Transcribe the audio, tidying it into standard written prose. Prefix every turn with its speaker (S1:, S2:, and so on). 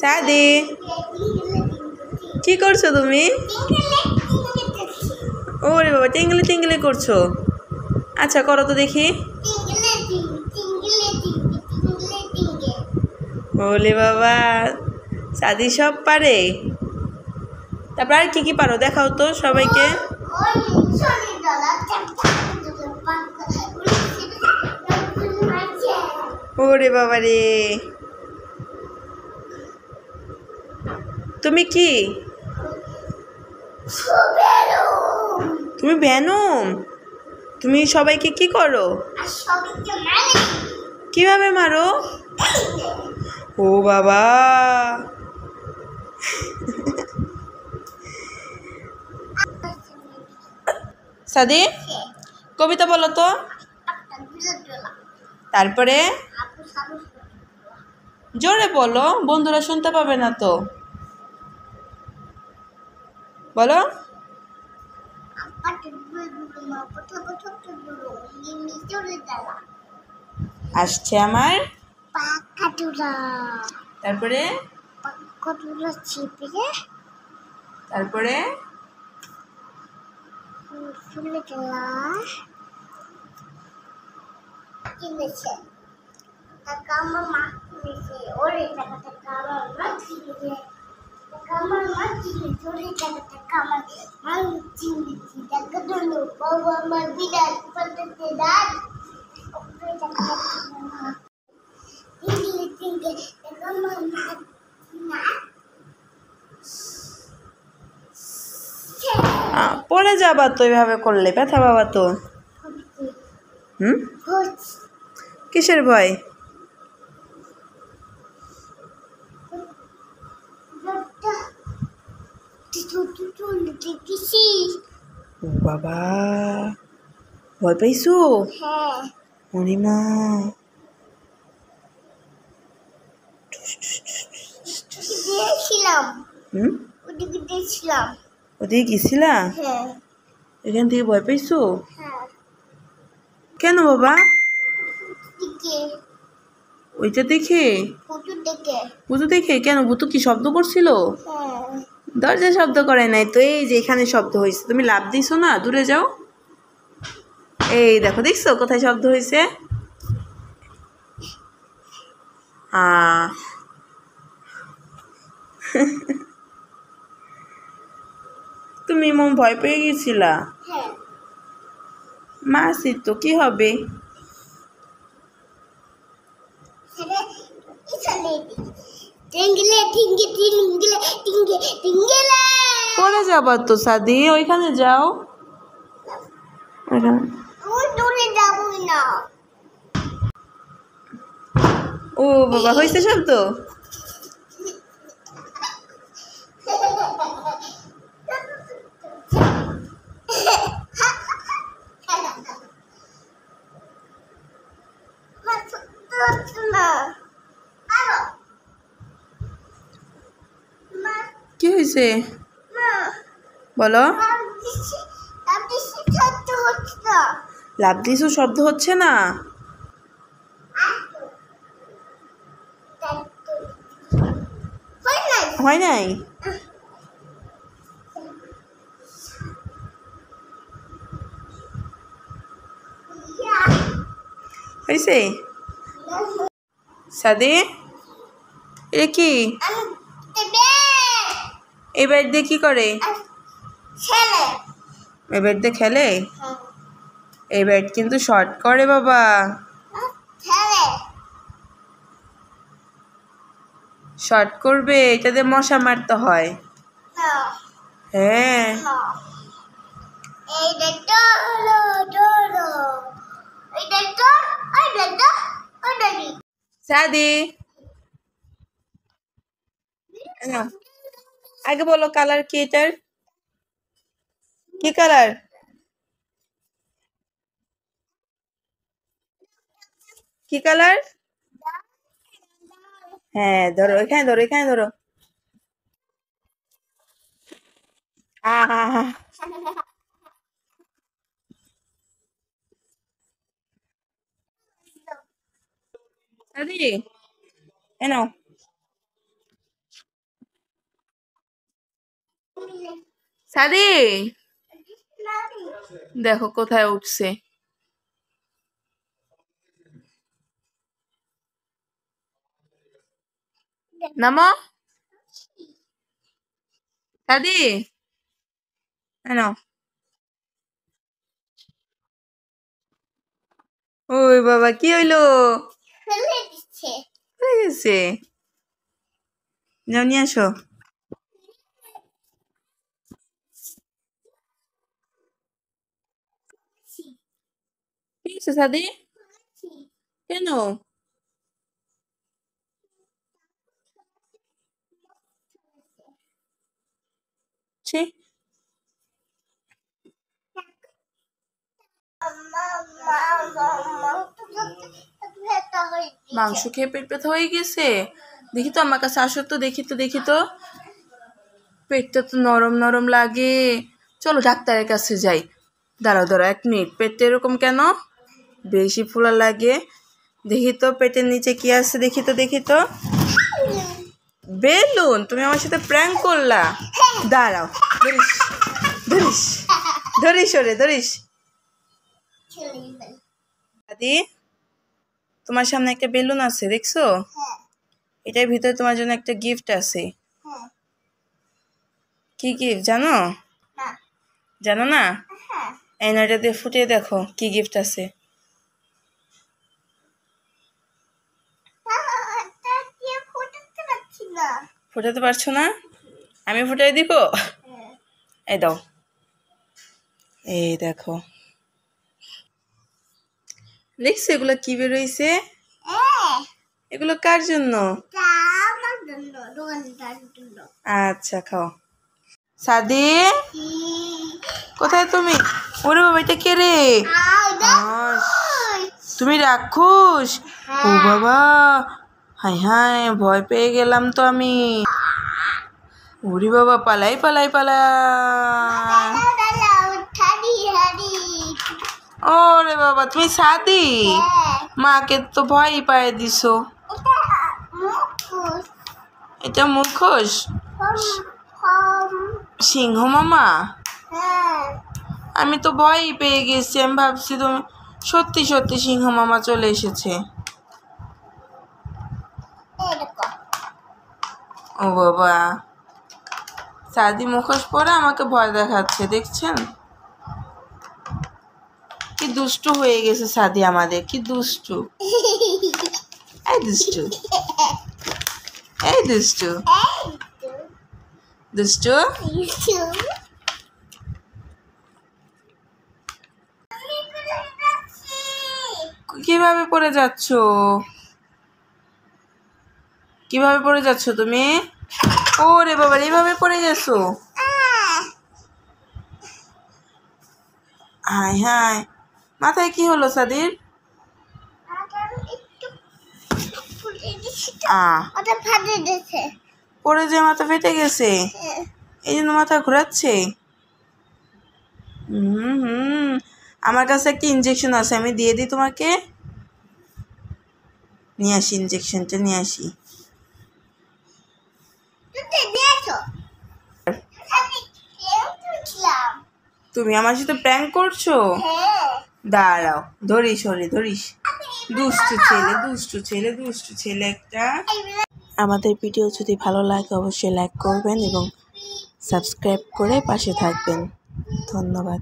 S1: সাদি, কি করছো তুমি? ওরে বাবা, টিঙ্গলি টিঙ্গলি করছো। আচ্ছা করো তো দেখি। ওলে বাবা, সাদি সব পারে। তারপর আর কি কি পারো দেখাও তো সবাইকে। ওরে বাবা রে, তুমি কি? তুমি ভ্যানম? তুমি সবাইকে কি করো? কিভাবে মারো? ও বাবা, সাদি কবিতা বলো তো। তারপরে জোরে বলো, বন্ধুরা শুনতে পাবে না তো। বলো। আসছে আমার তারপরে তারপরে পড়ে যাবা তো, এভাবে করলে ব্যথা পাবা তো। কিসের ভয়? ও বাবা, ভয় পাইছো? ওরে মা, ওদিকে গেছিলা? এখান থেকে ভয় পাইছো? কেন বাবা? ওইটা দেখে? ভূতু দেখে? কেন, ভূতু কি শব্দ করছিল? দরজা শব্দ করে নাই তো, এই যে এখানে শব্দ হয়েছে। তুমি লাফ দিছো না, দূরে যাও। এই দেখো, দেখছো কোথায় শব্দ হয়েছে? তুমি মন ভয় পেয়ে গেছিলা? মাসি তো কি হবে? পরে যাবা তো সাদি, ওইখানে যাও। ও বাবা, হয়েছে শব্দ? কি হয়েছে বলো? লাভ দিছো, শব্দ হচ্ছে না? হয় নাই? হয়েছে? সাদি, এ কি? এই ব্যাট দিয়ে কি করে? এই ব্যাট দিয়ে খেলে? এই ব্যাট কিন্তু শর্ট করে বাবা। শর্ট করবে, এটা দিয়ে মশা মারতে হয়। হ্যাঁ, সাদি আগে বলো, কালার কি এটার? কি কালার? কি কালার? হ্যাঁ ধরো, এখানে ধরো, এখানে ধরো। আহা, সাদি এ নাও। সাদি দেখো কোথায় উঠছে। নামো সাদি, ওই বাবা কি হইলো? হয়ে গেছে, যাও নিয়ে আসো। কি হয়েছে সাদি? কেন? মাংস খেয়ে পেট ব্যথা হয়ে গেছে? দেখি তো, আমার কাছে আসো তো, দেখি তো দেখি তো। পেটটা তো নরম নরম লাগে। চলো ডাক্তারের কাছে যাই। দাঁড়াও দাঁড়াও 1 মিনিট। পেটটা এরকম কেন? বেশি ফোলা লাগে। দেখি তো পেটের নিচে কি আছে, দেখি তো দেখি তো। বেলুন? তুমি আমার সাথে প্র্যাঙ্ক করলা? দাঁড়াও, ধরিস ধরিস ধরিস, ওরে ধরিস। দাদি, তোমার সামনে একটা বেলুন আছে, দেখছো? এটার ভিতরে তোমার জন্য একটা গিফট আছে। কি গিফট জানো? জানো না? এই না, এটা দিয়ে ফুটিয়ে দেখো কি গিফট আছে। ফুটাতে পারছো না? আমি ফুটাই দিব। এই দাও, এই দেখো। দেখছো এগুলো কি বেরোইছে? এগুলো কার জন্য? আচ্ছা খাও। সাদি, কোথায় তুমি? ওরে বাবা, এটা কে রে? তুমি রাক্ষস? ও বাবা, হাই হাই, ভয় পেয়ে গেলাম তো আমি। ওরে বাবা, পালাই পালাই পালাই। ওরে বাবা, তুমি সাদি? মাকে তো ভয় পায়ে দিছো। এটা মুখোশ? সিংহ মামা? আমি তো ভয়ই পেয়ে গেছি। আমি ভাবছি তুমি সত্যি সত্যি সিংহ মামা চলে এসেছে। ও বাবা, সাদি মুখোশ পরে আমাকে ভয় দেখাচ্ছে, দেখছেন? কি দুষ্টু হয়ে গেছে সাদি আমাদের, কি দুষ্টু। এই দুষ্টু, এই দুষ্টু, দুষ্টু। কিভাবে পড়ে যাচ্ছ? কিভাবে পড়ে যাচ্ছ তুমি? ওরে বাবা, এইভাবে পড়ে গেছো? হাই হাই, মাথায় কি হলো সাদির? পড়ে যে মাথা ফেটে গেছে, এই জন্য মাথা ঘোরাচ্ছে। আমার কাছে একটা ইনজেকশন আছে, আমি দিয়ে দিই তোমাকে। নিয়ে আসি, ইনজেকশনটা নিয়ে আসি। তুমি আমার সাথে প্র্যাঙ্ক করছো? দাঁড়াও, ধরিস, ওরে ধরিস। দুষ্টু ছেলে, দুষ্টু ছেলে, দুষ্টু ছেলে একটা। আমাদের ভিডিও যদি ভালো লাগে অবশ্যই লাইক করবেন এবং সাবস্ক্রাইব করে পাশে থাকবেন। ধন্যবাদ।